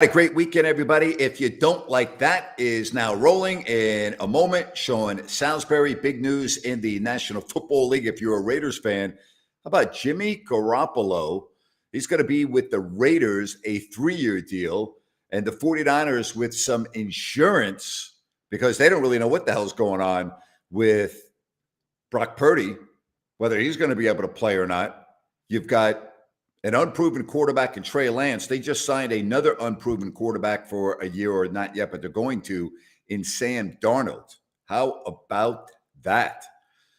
A great weekend, everybody. If you don't like that, is now rolling in a moment. Showing Salisbury, big news in the National Football League. If you're a Raiders fan, how about Jimmy Garoppolo? He's going to be with the Raiders, a 3-year deal, and the 49ers with some insurance because they don't really know what the hell's going on with Brock Purdy, whether he's going to be able to play or not. You've got an unproven quarterback in Trey Lance. They just signed another unproven quarterback for a year, or not yet, but they're going to, in Sam Darnold. How about that?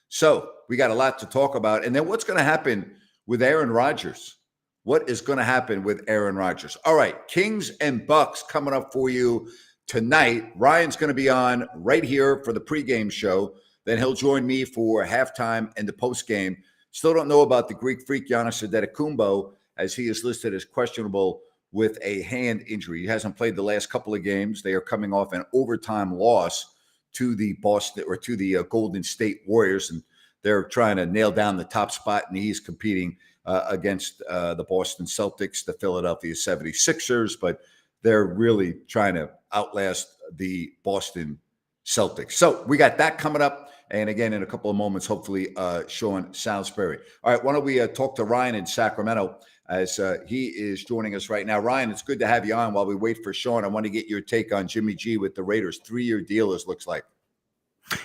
So we got a lot to talk about. And then what's going to happen with Aaron Rodgers? What is going to happen with Aaron Rodgers? All right, Kings and Bucks coming up for you tonight. Ryan's going to be on right here for the pregame show. Then he'll join me for halftime and the postgame. Still don't know about the Greek freak Giannis Antetokounmpo, as he is listed as questionable with a hand injury. He hasn't played the last couple of games. They are coming off an overtime loss to the Golden State Warriors, and they're trying to nail down the top spot, and he's competing against the Boston Celtics, the Philadelphia 76ers, but they're really trying to outlast the Boston Celtics. So we got that coming up. And again, in a couple of moments, hopefully, Sean Salisbury. All right, why don't we talk to Ryan in Sacramento as he is joining us right now. Ryan, it's good to have you on while we wait for Sean. I want to get your take on Jimmy G with the Raiders. 3-year deal, as looks like.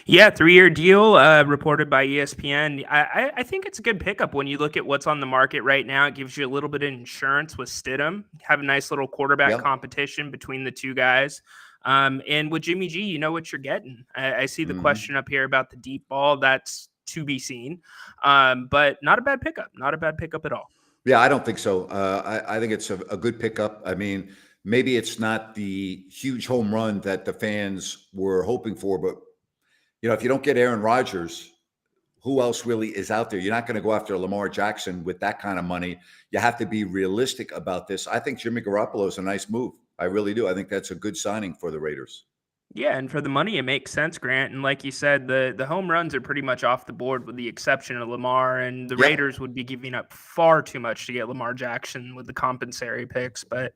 Yeah, 3-year deal reported by ESPN. I think it's a good pickup when you look at what's on the market right now. It gives you a little bit of insurance with Stidham. Have a nice little quarterback competition between the two guys. And with Jimmy G, you know what you're getting. I see the question up here about the deep ball. That's to be seen. But not a bad pickup. Not a bad pickup at all. Yeah, I don't think so. I think it's a good pickup. I mean, maybe it's not the huge home run that the fans were hoping for, but if you don't get Aaron Rodgers, who else really is out there? You're not going to go after Lamar Jackson with that kind of money. You have to be realistic about this. I think Jimmy Garoppolo is a nice move. I really do. I think that's a good signing for the Raiders. Yeah, and for the money, it makes sense, Grant. And like you said, the home runs are pretty much off the board with the exception of Lamar, and the Raiders would be giving up far too much to get Lamar Jackson with the compensatory picks. But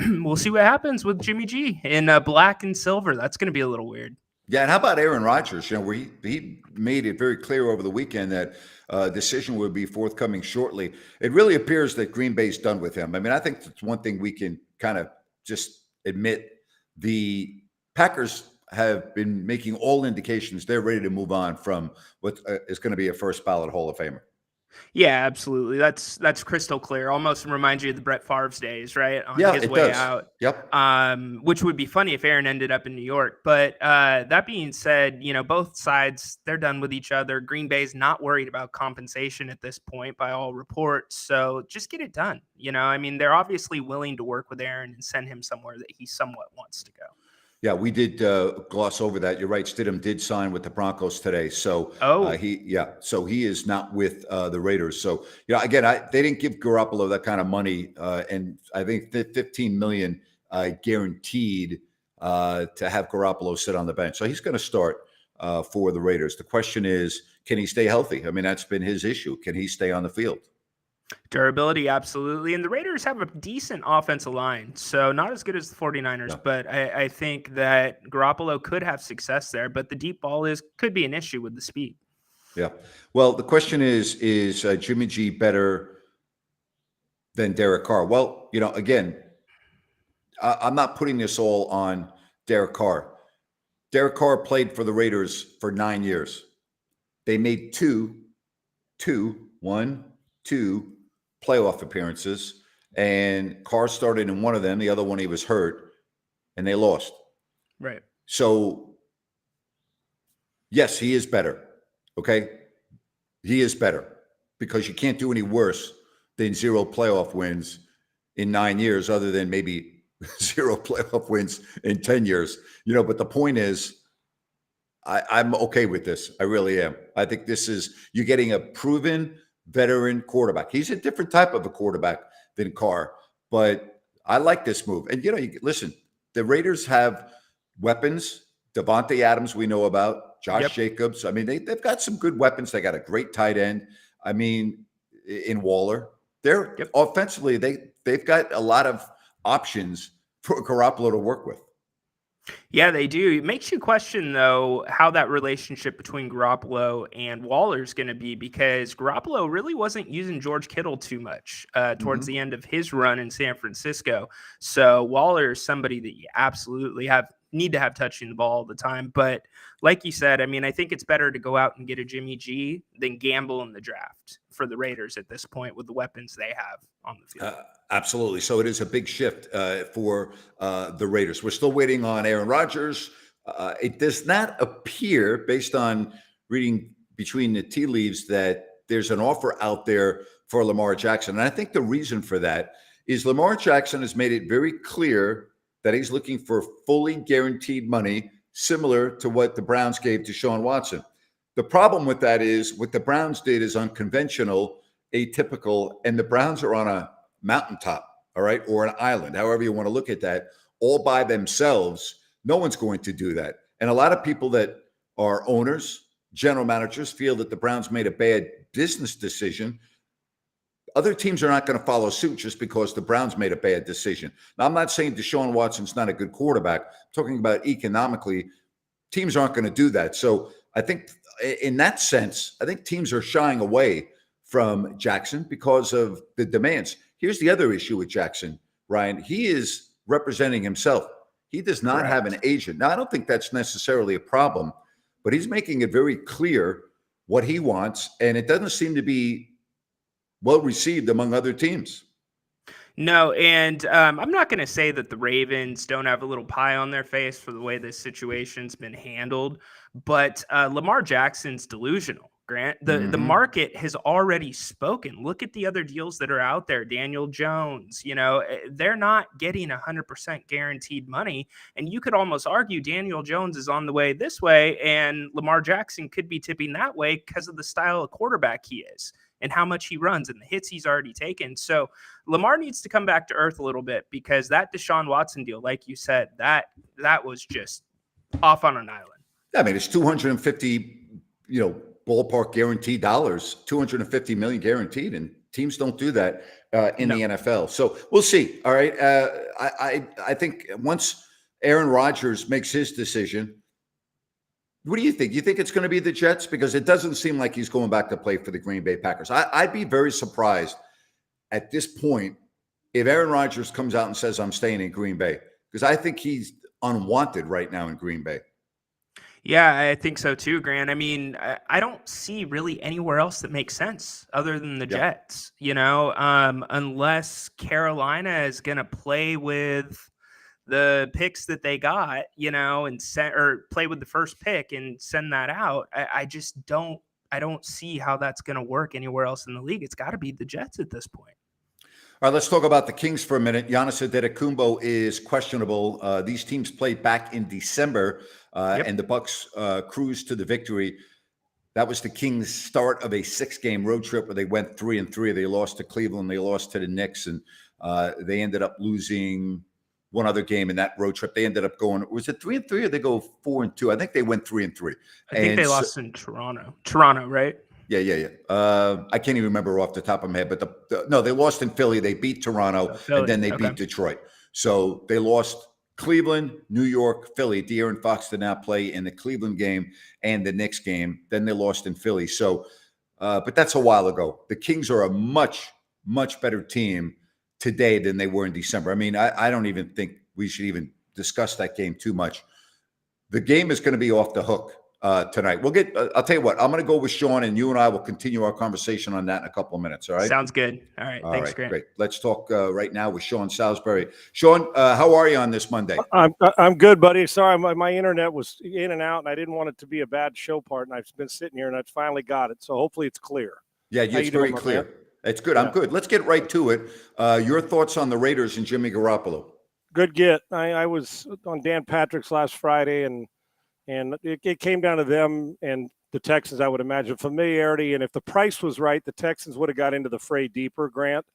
we'll see what happens with Jimmy G in black and silver. That's going to be a little weird. Yeah, and how about Aaron Rodgers? Where he made it very clear over the weekend that a decision would be forthcoming shortly. It really appears that Green Bay's done with him. I mean, I think that's one thing we can kind of just admit. The Packers have been making all indications they're ready to move on from what is going to be a first ballot Hall of Famer. Yeah, absolutely. That's crystal clear. Almost reminds you of the Brett Favre's days, right? On his way does. out. Yep. Which would be funny if Aaron ended up in New York. But that being said, both sides, they're done with each other. Green Bay's not worried about compensation at this point by all reports. So just get it done. I mean, they're obviously willing to work with Aaron and send him somewhere that he somewhat wants to go. Yeah, we did gloss over that. You're right. Stidham did sign with the Broncos today. So he is not with the Raiders. So, again, they didn't give Garoppolo that kind of money. And I think $15 million guaranteed to have Garoppolo sit on the bench. So he's going to start for the Raiders. The question is, can he stay healthy? I mean, that's been his issue. Can he stay on the field? Durability, absolutely. And the Raiders have a decent offensive line, so not as good as the 49ers, but I think that Garoppolo could have success there, but the deep ball could be an issue with the speed. Yeah. Well, the question is Jimmy G better than Derek Carr? Well, again, I'm not putting this all on Derek Carr. Derek Carr played for the Raiders for 9 years. They made two playoff appearances, and Carr started in one of them. The other one he was hurt, and they lost. Right. So, yes, he is better. Okay? He is better because you can't do any worse than 0 playoff wins in 9 years, other than maybe 0 playoff wins in 10 years. But the point is, I'm okay with this. I really am. I think you're getting a proven veteran quarterback. He's a different type of a quarterback than Carr, but I like this move. And, listen, the Raiders have weapons. Devontae Adams, we know about. Josh Jacobs. I mean, they've got some good weapons. They got a great tight end. I mean, in Waller. They're offensively, they've got a lot of options for Garoppolo to work with. Yeah, they do. It makes you question, though, how that relationship between Garoppolo and Waller is going to be, because Garoppolo really wasn't using George Kittle too much towards the end of his run in San Francisco. So Waller is somebody that you absolutely need to have touching the ball all the time. But like you said, I mean, I think it's better to go out and get a Jimmy G than gamble in the draft for the Raiders at this point with the weapons they have on the field. Absolutely. So it is a big shift for the Raiders. We're still waiting on Aaron Rodgers. It does not appear, based on reading between the tea leaves, that there's an offer out there for Lamar Jackson. And I think the reason for that is Lamar Jackson has made it very clear that he's looking for fully guaranteed money, similar to what the Browns gave to Deshaun Watson. The problem with that is what the Browns did is unconventional, atypical, and the Browns are on a mountaintop, all right, or an island, however you want to look at that, all by themselves. No one's going to do that. And a lot of people that are owners, general managers, feel that the Browns made a bad business decision. Other teams are not going to follow suit just because the Browns made a bad decision. Now, I'm not saying Deshaun Watson's not a good quarterback. I'm talking about economically, teams aren't going to do that. So I think in that sense, I think teams are shying away from Jackson because of the demands. Here's the other issue with Jackson, Ryan. He is representing himself. He does not have an agent. Now, I don't think that's necessarily a problem, but he's making it very clear what he wants, and it doesn't seem to be well received among other teams. No, and I'm not going to say that the Ravens don't have a little pie on their face for the way this situation's been handled, but Lamar Jackson's delusional, Grant. The market has already spoken. Look at the other deals that are out there. Daniel Jones, they're not getting 100% guaranteed money, and you could almost argue Daniel Jones is on the way this way, and Lamar Jackson could be tipping that way because of the style of quarterback he is and how much he runs and the hits he's already taken. So Lamar needs to come back to earth a little bit, because that Deshaun Watson deal, like you said, that was just off on an island. Yeah, I mean, it's 250, ballpark guaranteed dollars, 250 million guaranteed, and teams don't do that in the NFL. So we'll see. All right. I think once Aaron Rodgers makes his decision, what do you think? You think it's going to be the Jets? Because it doesn't seem like he's going back to play for the Green Bay Packers. I'd be very surprised at this point if Aaron Rodgers comes out and says, I'm staying in Green Bay, because I think he's unwanted right now in Green Bay. Yeah, I think so too, Grant. I mean, I don't see really anywhere else that makes sense other than the Jets, unless Carolina is going to play with the picks that they got, and play with the first pick and send that out. I just don't see how that's going to work anywhere else in the league. It's got to be the Jets at this point. All right, let's talk about the Kings for a minute. Giannis Antetokounmpo is questionable. These teams played back in December, and the Bucks cruised to the victory. That was the Kings' start of a 6-game road trip where they went 3-3. They lost to Cleveland, they lost to the Knicks, and they ended up losing one other game in that road trip. They ended up going, was it 3-3 or they go 4-2? I think they went 3-3. I think they lost in Toronto. Toronto, right? Yeah. I can't even remember off the top of my head, but no, they lost in Philly. They beat Toronto, and then they beat Detroit. So they lost Cleveland, New York, Philly. De'Aaron Fox did not play in the Cleveland game and the Knicks game. Then they lost in Philly. So, but that's a while ago. The Kings are a much, much better team today than they were in December. I mean, I don't even think we should even discuss that game too much. The game is going to be off the hook tonight. We'll get, I'll tell you what, I'm going to go with Sean, and you and I will continue our conversation on that in a couple of minutes. All right. Sounds good. All right. Thanks, Grant. Great. Let's talk right now with Sean Salisbury. Sean, how are you on this Monday? I'm good, buddy. Sorry, my internet was in and out, and I didn't want it to be a bad show part. And I've been sitting here, and I finally got it. So hopefully it's clear. Yeah, it's very clear. It's good. Yeah. I'm good. Let's get right to it. Your thoughts on the Raiders and Jimmy Garoppolo? Good get. I was on Dan Patrick's last Friday, and it came down to them and the Texans, I would imagine, familiarity. And if the price was right, the Texans would have got into the fray deeper, Grant.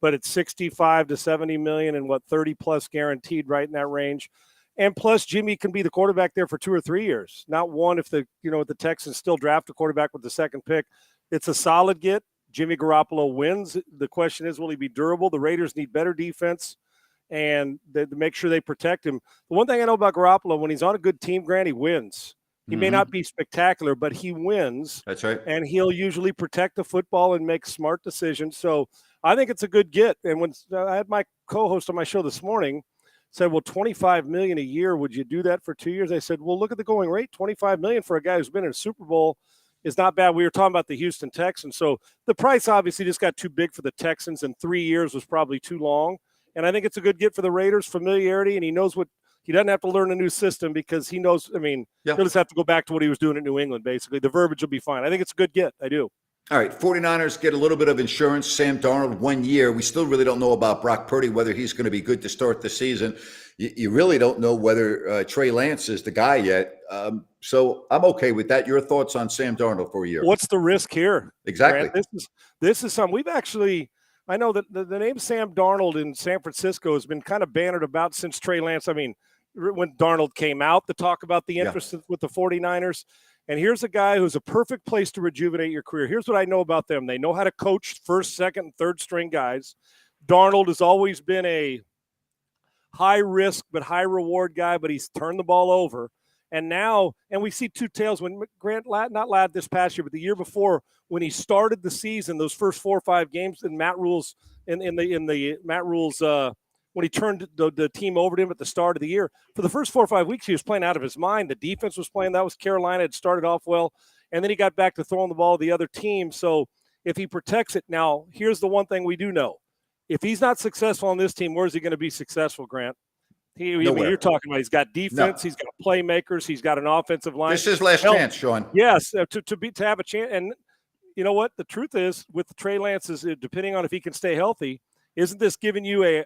But it's 65 to 70 million and 30 plus guaranteed, right in that range. And plus, Jimmy can be the quarterback there for 2 or 3 years, not one. If the Texans still draft a quarterback with the second pick, it's a solid get. Jimmy Garoppolo wins. The question is, will he be durable? The Raiders need better defense. and to make sure they protect him. The one thing I know about Garoppolo, when he's on a good team, Grant, he wins. He may not be spectacular, but he wins. That's right. And he'll usually protect the football and make smart decisions. So I think it's a good get. And when I had my co-host on my show this morning said, well, $25 million a year, would you do that for 2 years? I said, well, look at the going rate. $25 million for a guy who's been in a Super Bowl is not bad. We were talking about the Houston Texans. So the price obviously just got too big for the Texans, and 3 years was probably too long. And I think it's a good get for the Raiders, familiarity, and he knows what – he doesn't have to learn a new system because he knows – I mean, he'll just have to go back to what he was doing in New England, basically. The verbiage will be fine. I think it's a good get. I do. All right, 49ers get a little bit of insurance. Sam Darnold, 1 year. We still really don't know about Brock Purdy, whether he's going to be good to start the season. You really don't know whether Trey Lance is the guy yet. So I'm okay with that. Your thoughts on Sam Darnold for a year? What's the risk here? Exactly. Grant? This is something we've actually – I know that the name Sam Darnold in San Francisco has been kind of bannered about since Trey Lance. I mean, when Darnold came out to talk about the interest with the 49ers. And here's a guy who's a perfect place to rejuvenate your career. Here's what I know about them. They know how to coach first, second, and third string guys. Darnold has always been a high risk but high reward guy, but he's turned the ball over. And now, and we see two tails when Grant, not Ladd this past year, but the year before, when he started the season, those first 4 or 5 games in Matt Rule's in the Matt Rule's when he turned the team over to him at the start of the year. For the first 4 or 5 weeks, he was playing out of his mind. The defense was playing. That was Carolina. Had started off well, and then he got back to throwing the ball to the other team. So if he protects it, now here's the one thing we do know: if he's not successful on this team, where's he going to be successful, Grant? You're talking about he's got defense, he's got playmakers, he's got an offensive line. This is last chance, Sean. Yes, to have a chance. And you know what? The truth is, with Trey Lance, is depending on if he can stay healthy, isn't this giving you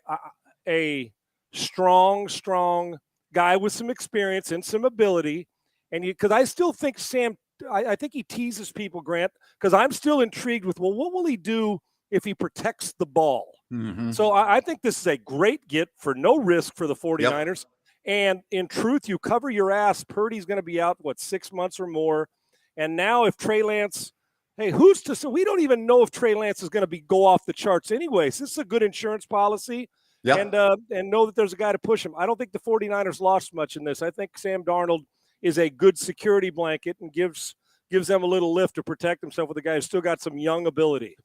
a strong guy with some experience and some ability? And because I still think Sam, I think he teases people, Grant, because I'm still intrigued with, well, what will he do if he protects the ball? So I think this is a great get for no risk for the 49ers. And in truth, you cover your ass. Purdy's going to be out, 6 months or more. And now if Trey Lance, who's to say? We don't even know if Trey Lance is going to go off the charts anyways. This is a good insurance policy. And know that there's a guy to push him. I don't think the 49ers lost much in this. I think Sam Darnold is a good security blanket and gives them a little lift to protect himself with a guy who's still got some young ability.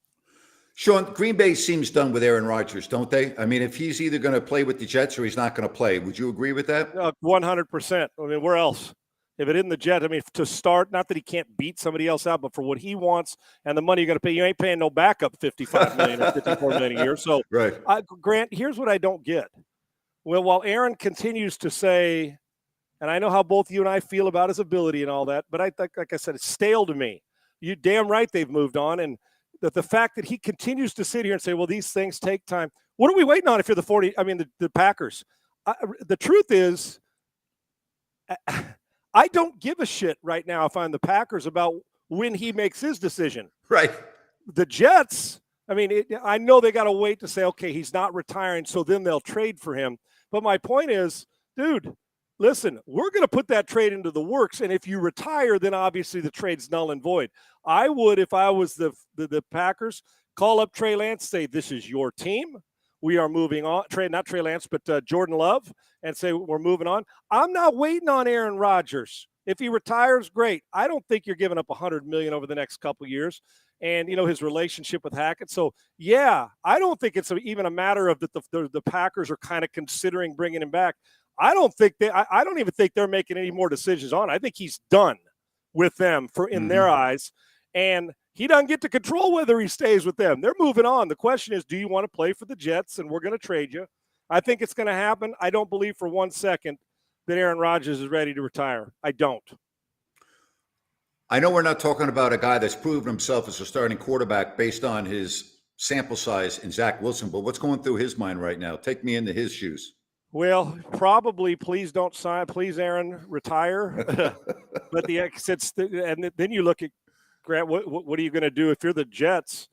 Sean, Green Bay seems done with Aaron Rodgers, don't they? I mean, if he's either going to play with the Jets or he's not going to play, would you agree with that? 100%. I mean, where else? If it isn't the Jets, I mean, to start, not that he can't beat somebody else out, but for what he wants and the money you got to pay, you ain't paying no backup $55 million or $54 million a year. So, right. Grant, here's what I don't get. Well, while Aaron continues to say, and I know how both you and I feel about his ability and all that, but I think, like I said, it's stale to me. You damn right they've moved on, and the fact that he continues to sit here and say, well, these things take time. What are we waiting on if you're the Packers? The truth is, I don't give a shit right now if I'm the Packers about when he makes his decision. Right. The Jets, I mean, I know they got to wait to say, okay, he's not retiring, so then they'll trade for him. But my point is, dude, listen, we're going to put that trade into the works, and if you retire, then obviously the trade's null and void. I would, if I was the Packers, call up Trey Lance, say, this is your team. We are moving on. Not Trey Lance, but Jordan Love, and say we're moving on. I'm not waiting on Aaron Rodgers. If he retires, great. I don't think you're giving up $100 million over the next couple of years, and his relationship with Hackett. So yeah, I don't think it's even a matter of that the Packers are kind of considering bringing him back. I don't even think they're making any more decisions on it. I think he's done with them in their eyes, and he doesn't get to control whether he stays with them. They're moving on. The question is, do you want to play for the Jets? And we're going to trade you. I think it's going to happen. I don't believe for 1 second that Aaron Rodgers is ready to retire. I don't. I know we're not talking about a guy that's proven himself as a starting quarterback based on his sample size in Zach Wilson, but what's going through his mind right now? Take me into his shoes. Well, probably, please don't sign. Please, Aaron, retire. But and then you look at, Grant, what are you going to do if you're the Jets?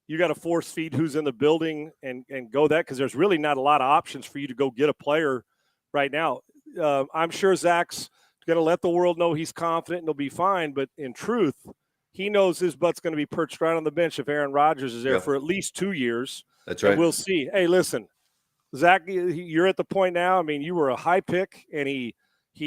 You got to force feed who's in the building and go that, because there's really not a lot of options for you to go get a player right now. I'm sure Zach's going to let the world know he's confident and he'll be fine. But in truth, he knows his butt's going to be perched right on the bench if Aaron Rodgers is there for at least 2 years. That's right. And we'll see. Hey, listen, Zach, you're at the point now. I mean, you were a high pick, and he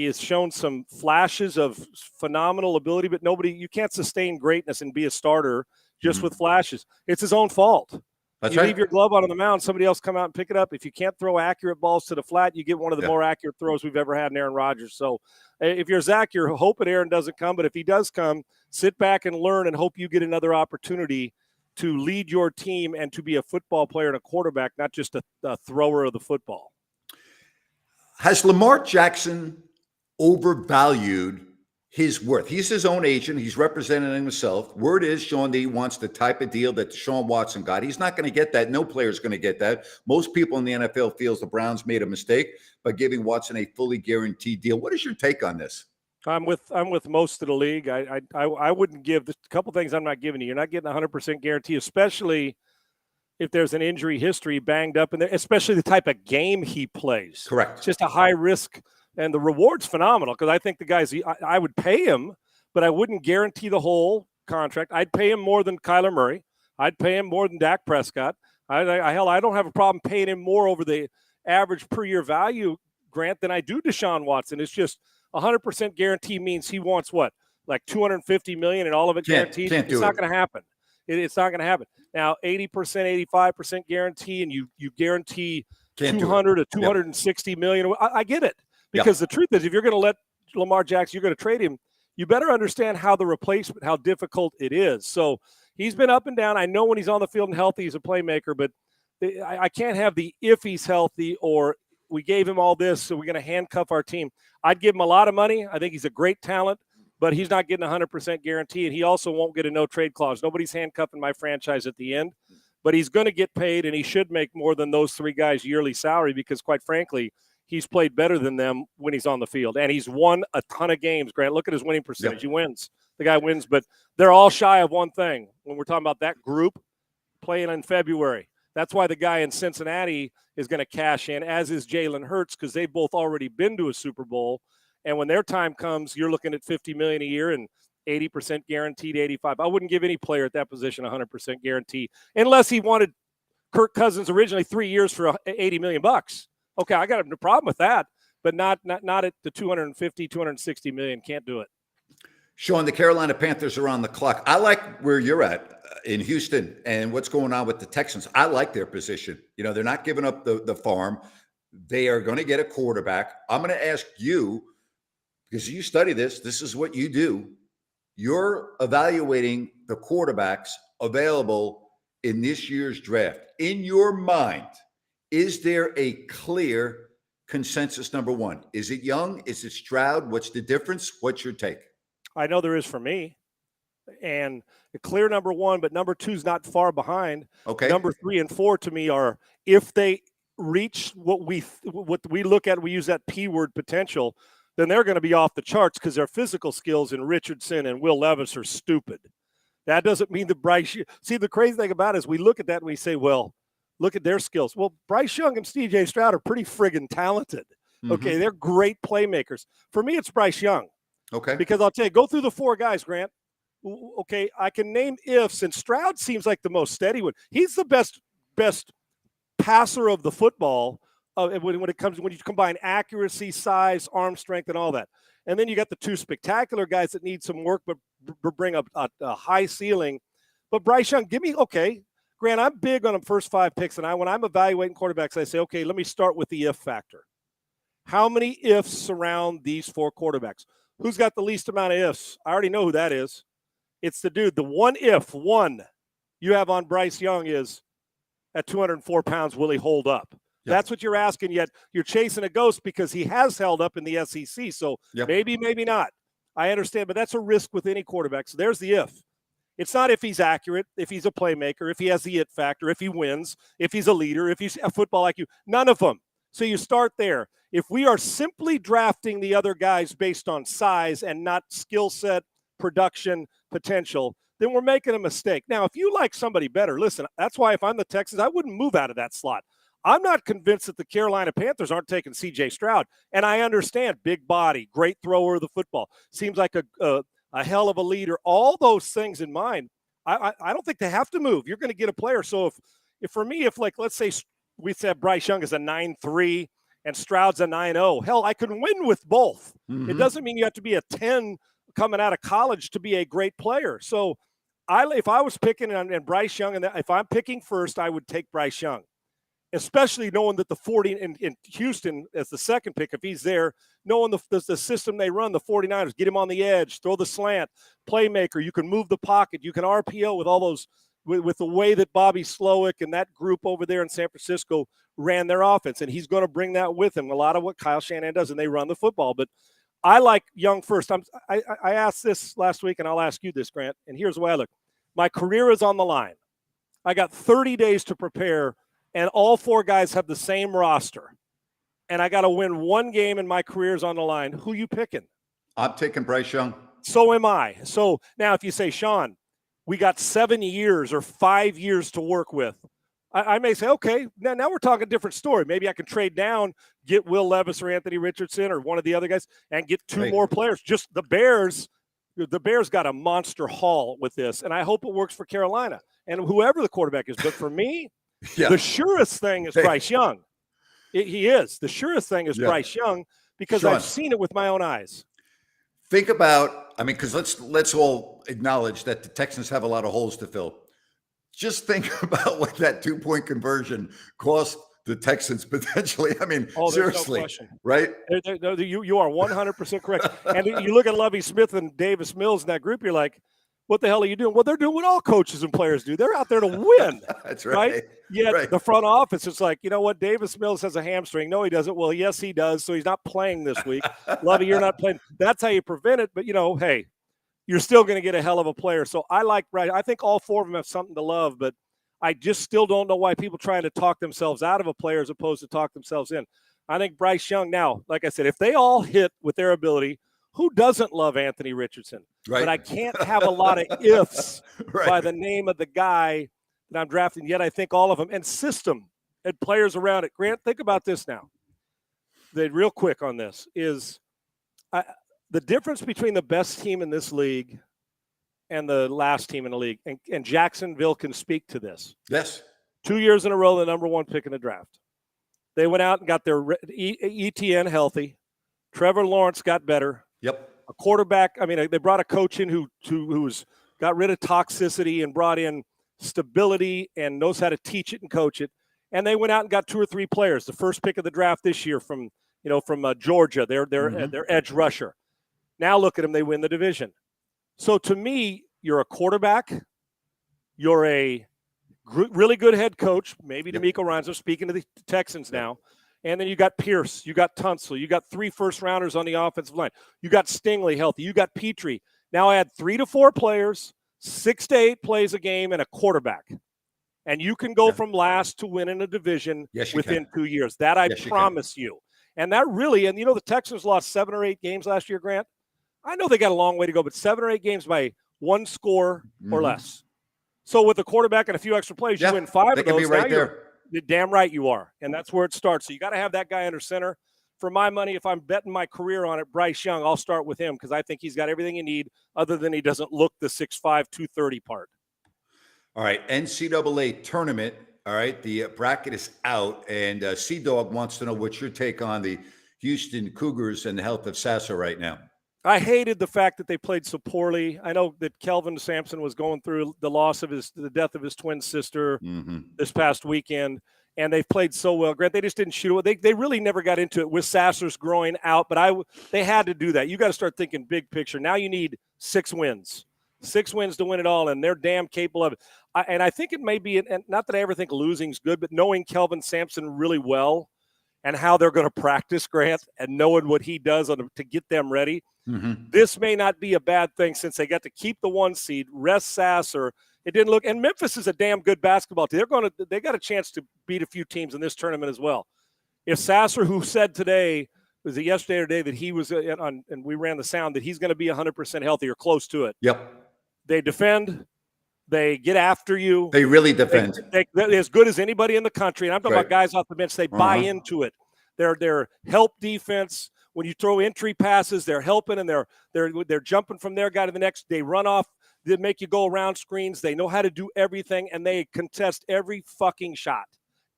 has shown some flashes of phenomenal ability, but you can't sustain greatness and be a starter just with flashes. It's his own fault. That's you right. leave your glove out on the mound, somebody else come out and pick it up. If you can't throw accurate balls to the flat, you get one of the more accurate throws we've ever had in Aaron Rodgers. So if you're Zach, you're hoping Aaron doesn't come, but if he does come, sit back and learn and hope you get another opportunity to lead your team and to be a football player and a quarterback, not just a thrower of the football. Has Lamar Jackson overvalued his worth? He's his own agent. He's representing himself. Word is, Sean, that he wants the type of deal that Deshaun Watson got. He's not going to get that. No player is going to get that. Most people in the NFL feels the Browns made a mistake by giving Watson a fully guaranteed deal. What is your take on this? I'm with most of the league. I wouldn't give a couple things I'm not giving you. You're not getting 100% guarantee, especially if there's an injury history banged up in there, especially the type of game he plays. Correct. It's just a high risk. And the reward's phenomenal because I think the guys, I would pay him, but I wouldn't guarantee the whole contract. I'd pay him more than Kyler Murray. I'd pay him more than Dak Prescott. I don't have a problem paying him more over the average per year value, Grant, than I do Deshaun Watson. It's just 100% guarantee means he wants what? Like $250 million and all of it guaranteed? It's not going to happen. It's not going to happen. Now, 80%, 85% guarantee, and you guarantee 200 to 260 million. I get it. Because the truth is, if you're going to let Lamar Jackson, you're going to trade him, you better understand how the replacement, how difficult it is. So he's been up and down. I know when he's on the field and healthy, he's a playmaker, but I can't have the if he's healthy or we gave him all this, so we're going to handcuff our team. I'd give him a lot of money. I think he's a great talent, but he's not getting 100% guarantee, and he also won't get a no-trade clause. Nobody's handcuffing my franchise at the end, but he's going to get paid, and he should make more than those three guys' yearly salary because, quite frankly, he's played better than them when he's on the field, and he's won a ton of games. Grant, look at his winning percentage. He wins. The guy wins, but they're all shy of one thing when we're talking about that group playing in February. That's why the guy in Cincinnati is going to cash in, as is Jalen Hurts, because they've both already been to a Super Bowl. And when their time comes, you're looking at $50 million a year and 80% guaranteed, 85. I wouldn't give any player at that position 100% guarantee unless he wanted Kirk Cousins originally 3 years for $80 million. Okay, I got no problem with that, but not at the 250, 260 million. Can't do it. Sean, the Carolina Panthers are on the clock. I like where you're at in Houston and what's going on with the Texans. I like their position. You know, they're not giving up the farm. They are going to get a quarterback. I'm going to ask you, because you study this, this is what you do. You're evaluating the quarterbacks available in this year's draft. In your mind, is there a clear consensus number one? Is it Young? Is it Stroud? What's the difference? What's your take? I know there is for me. And a clear number one, but number two is not far behind. Okay. Number 3 and 4 to me are, if they reach what we look at, we use that P word, potential, then they're going to be off the charts because their physical skills in Richardson and Will Levis are stupid. That doesn't mean that Bryce. See, the crazy thing about it is we look at that and we say, well, look at their skills. Well, Bryce Young and C.J. Stroud are pretty friggin' talented. Okay, they're great playmakers. For me, it's Bryce Young. Okay. Because I'll tell you, go through the 4 guys, Grant. Okay, I can name ifs, and Stroud seems like the most steady one. He's the best passer of the football when you combine accuracy, size, arm strength, and all that. And then you got the 2 spectacular guys that need some work but bring up a high ceiling. But Bryce Young, Grant, I'm big on the first 5 picks, and when I'm evaluating quarterbacks, I say, okay, let me start with the if factor. How many ifs surround these 4 quarterbacks? Who's got the least amount of ifs? I already know who that is. It's the dude. The one you have on Bryce Young is, at 204 pounds, will he hold up? Yep. That's what you're asking, yet you're chasing a ghost because he has held up in the SEC. So maybe not. I understand, but that's a risk with any quarterback. So there's the if. It's not if he's accurate, if he's a playmaker, if he has the it factor, if he wins, if he's a leader, if he's a football IQ. None of them. So you start there. If we are simply drafting the other guys based on size and not skill set, production, potential, then we're making a mistake. Now, if you like somebody better, listen, that's why if I'm the Texans, I wouldn't move out of that slot. I'm not convinced that the Carolina Panthers aren't taking C.J. Stroud. And I understand, big body, great thrower of the football, seems like a hell of a leader, all those things in mind. I don't think they have to move. You're going to get a player. So if for me, if like, let's say we said Bryce Young is a 9.3 and Stroud's a 9.0. Hell, I could win with both. Mm-hmm. It doesn't mean you have to be a 10 coming out of college to be a great player. So if I was picking and Bryce Young, and if I'm picking first, I would take Bryce Young, especially knowing that the 40 in Houston as the second pick, if he's there, knowing the system they run, the 49ers, get him on the edge, throw the slant, playmaker, you can move the pocket, you can RPO with all those, with the way that Bobby Slowick and that group over there in San Francisco ran their offense, and he's going to bring that with him. A lot of what Kyle Shanahan does, and they run the football. But I like Young first. I asked this last week, and I'll ask you this, Grant, and here's the way I look. My career is on the line. I got 30 days to prepare, and all four guys have the same roster. And I got to win one game, and my career's on the line. Who you picking? I'm taking Bryce Young. So am I. So now if you say, Sean, we got 7 years or 5 years to work with, I may say, okay, now we're talking a different story. Maybe I can trade down, get Will Levis or Anthony Richardson or one of the other guys, and get two more players. Just the Bears got a monster haul with this, and I hope it works for Carolina and whoever the quarterback is. But for me, the surest thing is Bryce Young. He is. The surest thing is Bryce Young because I've seen it with my own eyes. Think about, because let's all acknowledge that the Texans have a lot of holes to fill. Just think about what that 2-point conversion cost the Texans potentially. Seriously, no right? You are 100% correct. And you look at Lovie Smith and Davis Mills in that group, you're like, what the hell are you doing? Well, they're doing what all coaches and players do. They're out there to win. That's right. Yet the front office, it's like, you know what? Davis Mills has a hamstring. No, he doesn't. Well, yes, he does. So he's not playing this week. Lovie, you're not playing. That's how you prevent it. But, hey, you're still going to get a hell of a player. So I like Bryce. I think all four of them have something to love, but I just still don't know why people trying to talk themselves out of a player as opposed to talk themselves in. I think Bryce Young now, like I said, if they all hit with their ability, who doesn't love Anthony Richardson? Right. But I can't have a lot of ifs by the name of the guy that I'm drafting. Yet I think all of them and system and players around it. Grant, think about this now. Real quick on this is the difference between the best team in this league and the last team in the league. And Jacksonville can speak to this. Yes. 2 years in a row, the number one pick in the draft. They went out and got their ETN healthy. Trevor Lawrence got better. Yep. A quarterback. They brought a coach in who's got rid of toxicity and brought in stability and knows how to teach it and coach it. And they went out and got 2 or 3 players. The first pick of the draft this year from Georgia, their edge rusher. Now look at them; they win the division. So to me, you're a quarterback. You're a really good head coach. Maybe DeMeco Ryans. I'm speaking to the Texans now. And then you got Pierce, you got Tunsil, you got 3 first-rounders on the offensive line. You got Stingley healthy, you got Petrie. Now add 3 to 4 players, 6 to 8 plays a game, and a quarterback. And you can go from last to winning a division within 2 years. That I promise you. And that really, and the Texans lost 7 or 8 games last year, Grant. I know they got a long way to go, but 7 or 8 games by 1 score or less. So with a quarterback and a few extra plays, you win 5 of those. They can be right there. You're damn right you are. And that's where it starts. So you got to have that guy under center. For my money, if I'm betting my career on it, Bryce Young, I'll start with him because I think he's got everything you need other than he doesn't look the 6'5", 230 part. All right, NCAA tournament. All right, the bracket is out. And C-Dog wants to know what's your take on the Houston Cougars and the health of Sasser right now. I hated the fact that they played so poorly. I know that Kelvin Sampson was going through the death of his twin sister this past weekend, and they've played so well. Grant, they just didn't shoot it. They really never got into it with Sasser's growing out, but they had to do that. You got to start thinking big picture. Now you need 6 wins. 6 wins to win it all, and they're damn capable of it. And I think it may be, and not that I ever think losing's good, but knowing Kelvin Sampson really well and how they're going to practice, Grant, and knowing what he does to get them ready, this may not be a bad thing since they got to keep the 1 seed, rest Sasser. It didn't look, and Memphis is a damn good basketball team. They got a chance to beat a few teams in this tournament as well. If Sasser, who said today, was it yesterday or today that he was on, and we ran the sound that he's going to be 100% healthy or close to it. Yep. They defend. They get after you. They really defend. They're as good as anybody in the country. And I'm talking about guys off the bench. They buy into it. They're help defense. When you throw entry passes, they're helping and they're jumping from their guy to the next. They run off. They make you go around screens. They know how to do everything, and they contest every fucking shot.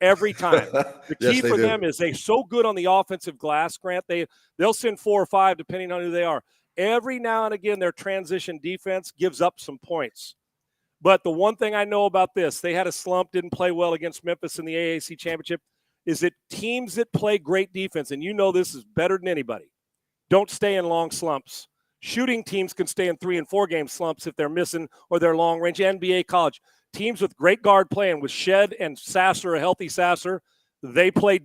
every time. The key Yes, they for do. them is they're so good on the offensive glass, Grant. They'll send 4 or 5 depending on who they are. Every now and again, their transition defense gives up some points. But the one thing I know about this, they had a slump, didn't play well against Memphis in the AAC championship, is that teams that play great defense, and you know this is better than anybody, don't stay in long slumps. Shooting teams can stay in 3 and 4 game slumps if they're missing or they're long range. NBA, college teams with great guard playing with Shed and Sasser, a healthy Sasser, they play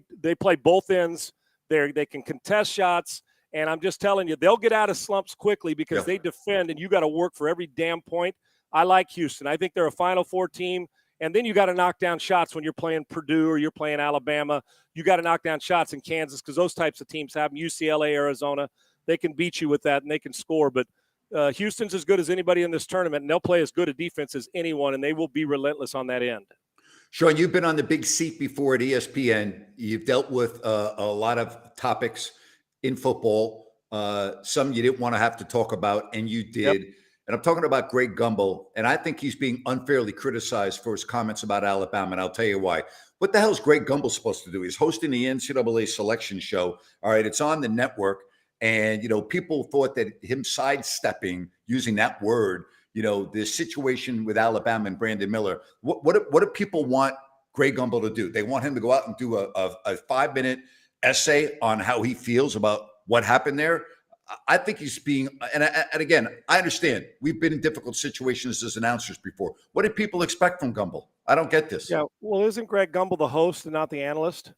both ends. They can contest shots, and I'm just telling you, they'll get out of slumps quickly because they defend, and you got to work for every damn point. I like Houston. I think they're a Final Four team, and then you got to knock down shots when you're playing Purdue or you're playing Alabama. You got to knock down shots in Kansas because those types of teams have them. UCLA, Arizona. They can beat you with that, and they can score. But Houston's as good as anybody in this tournament, and they'll play as good a defense as anyone, and they will be relentless on that end. Sean, you've been on the big seat before at ESPN. You've dealt with a lot of topics in football. Some you didn't want to have to talk about, and you did. Yep. And I'm talking about Greg Gumbel, and I think he's being unfairly criticized for his comments about Alabama, and I'll tell you why. What the hell is Greg Gumbel supposed to do? He's hosting the NCAA selection show. All right, it's on the network. And, people thought that him sidestepping, using that word, the situation with Alabama and Brandon Miller, what do people want Greg Gumbel to do? They want him to go out and do a 5-minute essay on how he feels about what happened there. I think he's being, and again, I understand we've been in difficult situations as announcers before. What did people expect from Gumbel? I don't get this. Yeah, well, isn't Greg Gumbel the host and not the analyst?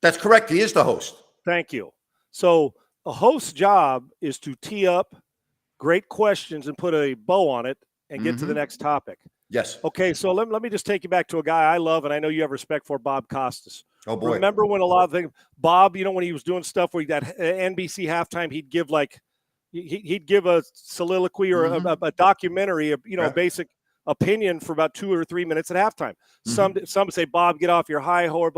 That's correct. He is the host. Thank you. So a host's job is to tee up great questions and put a bow on it and get to the next topic. Yes. Okay, so let me just take you back to a guy I love and I know you have respect for, Bob Costas. Oh, boy. Remember when a lot of things, Bob, when he was doing stuff where that NBC halftime, he'd give he'd give a soliloquy or a documentary, a basic opinion for about 2 or 3 minutes at halftime. Some would say, Bob, get off your high horse,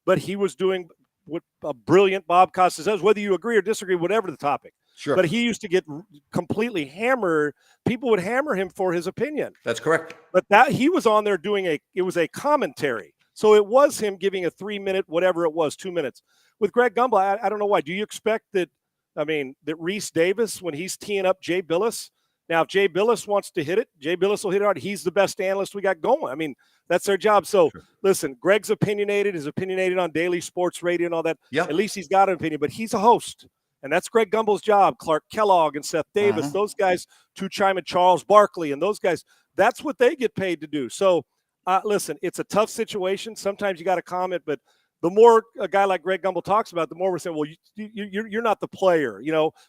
but he was doing what a brilliant Bob Costas does, whether you agree or disagree, whatever the topic. Sure. But he used to get completely hammered. People would hammer him for his opinion. That's correct. But that he was on there it was a commentary. So it was him giving a 3-minute, whatever it was, 2 minutes. With Greg Gumbel, I don't know why. Do you expect that Reese Davis, when he's teeing up Jay Billis, now if Jay Billis wants to hit it, Jay Billis will hit it hard. He's the best analyst we got going. That's their job. So listen, Greg's opinionated, is opinionated on daily sports radio and all that. Yep. At least he's got an opinion, but he's a host. And that's Greg Gumbel's job. Clark Kellogg and Seth Davis, those guys, and Charles Barkley, and those guys, that's what they get paid to do. So listen, it's a tough situation. Sometimes you got to comment, but the more a guy like Greg Gumbel talks about it, the more we're saying, well, you're not the player,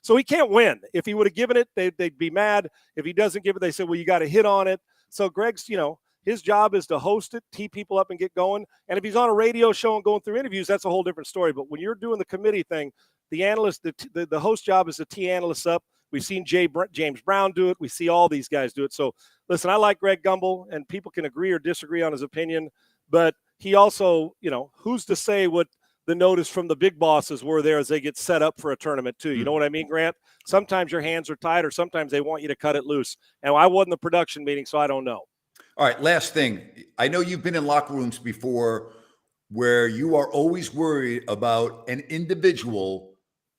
So he can't win. If he would have given it, they'd be mad. If he doesn't give it, they say, well, you got to hit on it. So Greg's, his job is to host it, tee people up and get going. And if he's on a radio show and going through interviews, that's a whole different story. But when you're doing the committee thing, the analyst, the host job is to tee analysts up. We've seen James Brown do it. We see all these guys do it. So listen, I like Greg Gumbel, and people can agree or disagree on his opinion, but he also, who's to say what the notice from the big bosses were there as they get set up for a tournament too. You know what I mean, Grant? Sometimes your hands are tied or sometimes they want you to cut it loose. And I wasn't the production meeting, so I don't know. All right, last thing. I know you've been in locker rooms before where you are always worried about an individual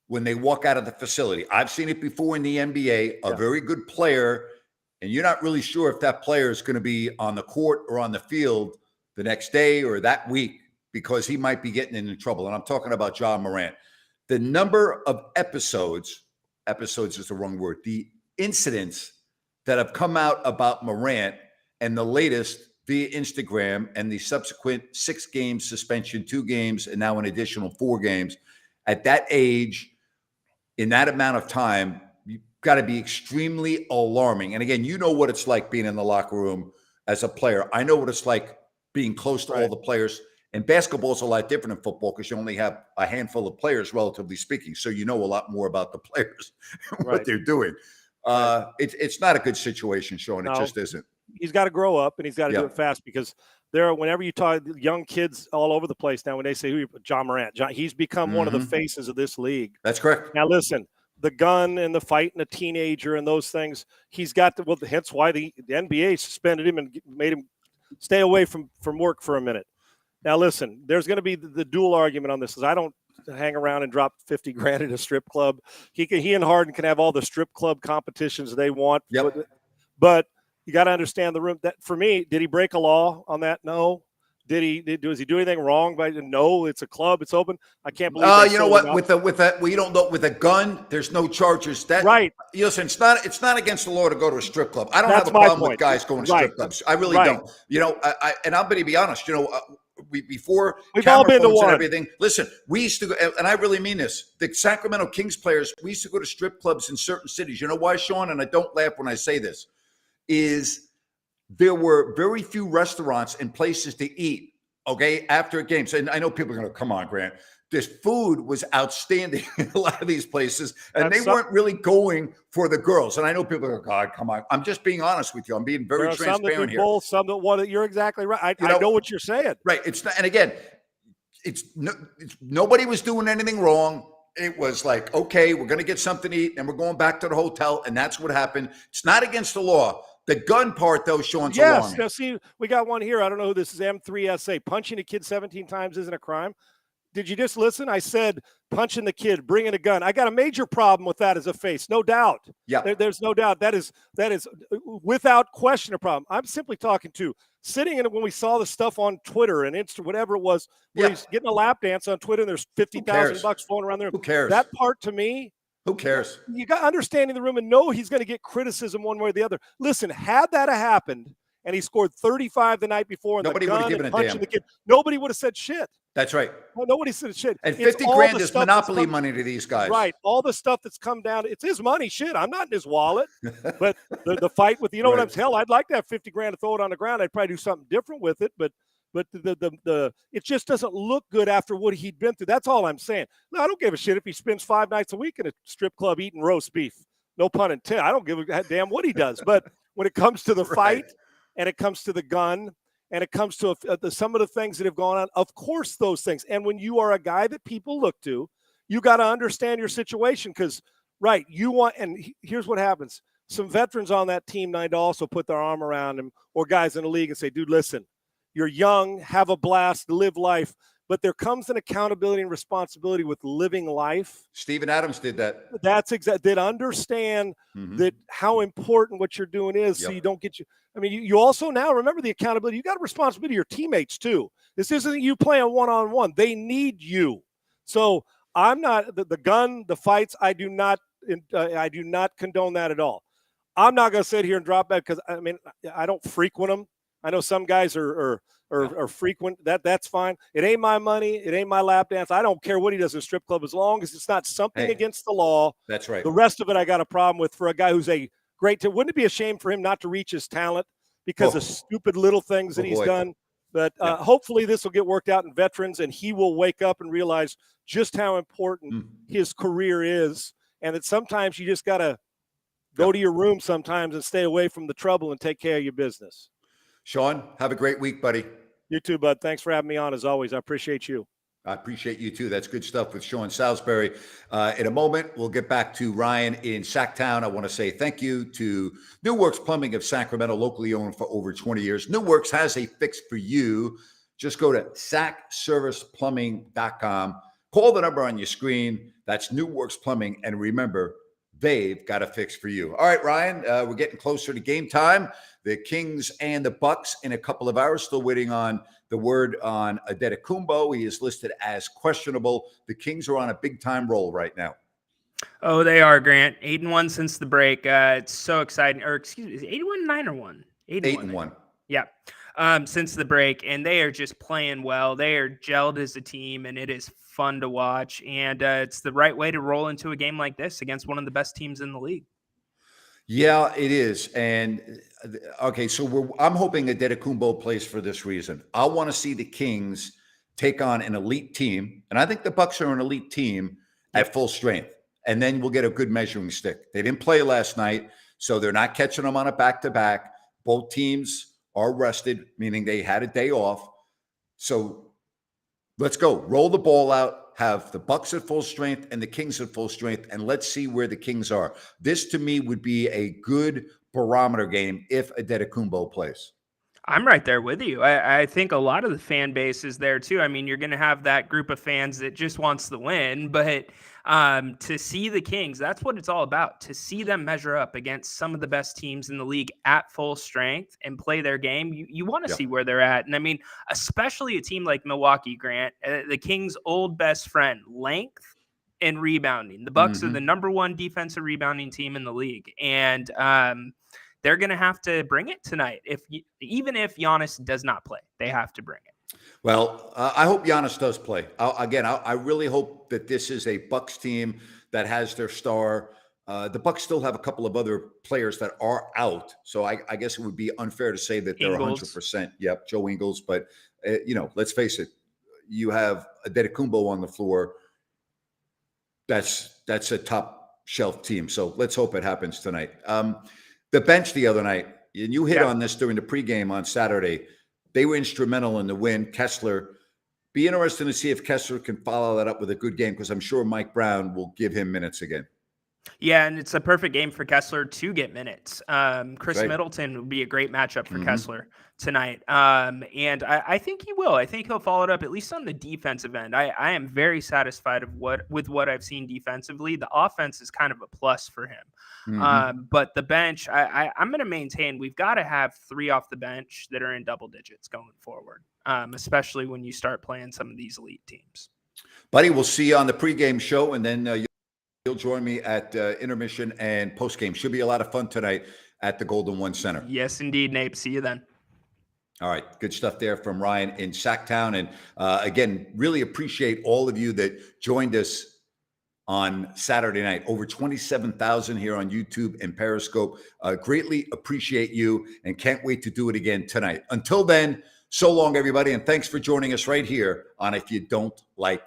when they walk out of the facility. I've seen it before in the NBA, a very good player, and you're not really sure if that player is going to be on the court or on the field the next day or that week because he might be getting into trouble. And I'm talking about Ja Morant. The number of episodes is the wrong word, the incidents that have come out about Morant and the latest via Instagram and the subsequent 6-game suspension, 2 games, and now an additional 4 games. At that age, in that amount of time, you've got to be extremely alarming. And again, you know what it's like being in the locker room as a player. I know what it's like being close to all the players. And basketball is a lot different in football because you only have a handful of players, relatively speaking. So you know a lot more about the players, what they're doing. It's not a good situation, Sean. It just isn't. He's got to grow up and he's got to do it fast because whenever you talk young kids all over the place now, when they say Ja Morant, he's become one of the faces of this league. That's correct. Now listen, the gun and the fight and a teenager and those things, he's got to, hence why the NBA suspended him and made him stay away from work for a minute. Now, listen, there's going to be the dual argument on this. Is I don't hang around and drop 50 grand at a strip club. He and Harden can have all the strip club competitions they want. Yep. But you got to understand the room. That for me, did he break a law on that? No. Does he do anything wrong? No, it's a club. It's open. I can't believe. You know what? We don't know. With a gun, there's no charges. That right. Listen, it's not against the law to go to a strip club. I don't That's have a problem with guys going to strip clubs. I really right. don't. You know, and I'm going to be honest. You know, before we've camera all been phones to one. and everything. Listen, we used to go, and I really mean this. The Sacramento Kings players, we used to go to strip clubs in certain cities. You know why, Sean? And I don't laugh when I say this. Is there were very few restaurants and places to eat. Okay, after a game. So and I know people are going to come on, Grant. This food was outstanding in a lot of these places, and they weren't really going for the girls. And I know people are going, God, come on. I'm just being honest with you. I'm being very transparent here. Both, some that want it. You're exactly right. I know what you're saying. Right. It's not, and again, nobody was doing anything wrong. It was like, okay, we're going to get something to eat, and we're going back to the hotel, and that's what happened. It's not against the law. The gun part, though, Sean's alarming. Yes. Now, see, we got one here. I don't know who this is. M3SA. Punching a kid 17 times isn't a crime. Did you just listen? I said punching the kid, bringing a gun. I got a major problem with that as a face, no doubt. Yeah. There's no doubt. That is without question a problem. I'm simply talking to sitting in when we saw the stuff on Twitter and Insta, whatever it was, where he's getting a lap dance on Twitter and there's $50,000 flowing around there. Who cares? That part to me. Who cares? You got understanding the room and know he's going to get criticism one way or the other. Listen, had that happened and he scored 35 the night before and nobody the gun and punching the kid, nobody would have said shit. That's right. No, nobody said shit. And 50 grand is monopoly money to these guys. Right. All the stuff that's come down, it's his money. Shit, I'm not in his wallet. But the fight with, you know what I'm saying? Hell, I'd like to have 50 grand to throw it on the ground. I'd probably do something different with it. But it just doesn't look good after what he'd been through. That's all I'm saying. No, I don't give a shit if he spends 5 nights a week in a strip club eating roast beef. No pun intended. I don't give a damn what he does. But when it comes to the fight and it comes to the gun and it comes to some of the things that have gone on, of course those things. And when you are a guy that people look to, you got to understand your situation because, you want – and here's what happens. Some veterans on that team need to also put their arm around him or guys in the league and say, dude, listen. You're young, have a blast, live life, but there comes an accountability and responsibility with living life. Steven Adams did that. That's that understand that how important what you're doing is so you don't get you. I mean, you also now remember the accountability. You got a responsibility to your teammates too. This isn't you playing one-on-one. They need you. So I'm not the gun, the fights. I do not condone that at all. I'm not going to sit here and drop that because I mean I don't frequent them. I know some guys are frequent. That's fine. It ain't my money. It ain't my lap dance. I don't care what he does in a strip club as long as it's not something against the law. That's right. The rest of it I got a problem with for a guy who's a great. Wouldn't it be a shame for him not to reach his talent because of stupid little things that he's done? But hopefully this will get worked out in veterans and he will wake up and realize just how important his career is and that sometimes you just got to go to your room sometimes and stay away from the trouble and take care of your business. Sean, have a great week, buddy. You too, bud. Thanks for having me on as always. I appreciate you. I appreciate you too. That's good stuff with Sean Salisbury. In a moment, we'll get back to Ryan in Sacktown. I want to say thank you to New Works Plumbing of Sacramento, locally owned for over 20 years. New Works has a fix for you. Just go to sackserviceplumbing.com. Call the number on your screen. That's New Works Plumbing. And remember, they've got a fix for you. All right, Ryan, we're getting closer to game time. The Kings and the Bucks in a couple of hours. Still waiting on the word on Adetokounmpo. He is listed as questionable. The Kings are on a big-time roll right now. Oh, they are, Grant. 8-1 since the break. It's so exciting. Or excuse me, is it 8-1, 9 or 1? 8-1. Yeah. Since the break, and they are just playing well. They are gelled as a team, and it is fun to watch. And it's the right way to roll into a game like this against one of the best teams in the league. Yeah, it is. And okay, so I'm hoping Adetokounmpo plays for this reason. I want to see the Kings take on an elite team, and I think the Bucks are an elite team at full strength. And then we'll get a good measuring stick. They didn't play last night, so they're not catching them on a back-to-back. Both teams are rested, meaning they had a day off. So let's go. Roll the ball out. Have the Bucks at full strength and the Kings at full strength, and let's see where the Kings are. This, to me, would be a good barometer game if Adetokounmpo plays. I'm right there with you. I think a lot of the fan base is there too. I mean, you're going to have that group of fans that just wants the win, but to see the Kings, that's what it's all about. To see them measure up against some of the best teams in the league at full strength and play their game, you want to Yeah. see where they're at. And I mean, especially a team like Milwaukee, Grant, the Kings' old best friend, length and rebounding. The Bucks are the number one defensive rebounding team in the league, and they're going to have to bring it tonight. Even if Giannis does not play, they have to bring it. Well, I hope Giannis does play. I really hope that this is a Bucks team that has their star. The Bucks still have a couple of other players that are out, so I guess it would be unfair to say that they're 100%. Yep, Joe Ingles. But let's face it, you have Antetokounmpo on the floor. That's a top shelf team. So let's hope it happens tonight. The bench the other night, and you hit on this during the pregame on Saturday. They were instrumental in the win. Kessler, be interesting to see if Kessler can follow that up with a good game, because I'm sure Mike Brown will give him minutes again. Yeah, and it's a perfect game for Kessler to get minutes. Chris Middleton would be a great matchup for Kessler tonight. And I think he will. I think he'll follow it up, at least on the defensive end. I am very satisfied with what I've seen defensively. The offense is kind of a plus for him. But the bench, I'm going to maintain we've got to have 3 off the bench that are in double digits going forward, especially when you start playing some of these elite teams. Buddy, we'll see you on the pregame show, and then you'll join me at intermission and postgame. Should be a lot of fun tonight at the Golden One Center. Yes, indeed, Nate. See you then. All right. Good stuff there from Ryan in Sacktown. And again, really appreciate all of you that joined us on Saturday night. Over 27,000 here on YouTube and Periscope. Greatly appreciate you and can't wait to do it again tonight. Until then, so long, everybody. And thanks for joining us right here on If You Don't Like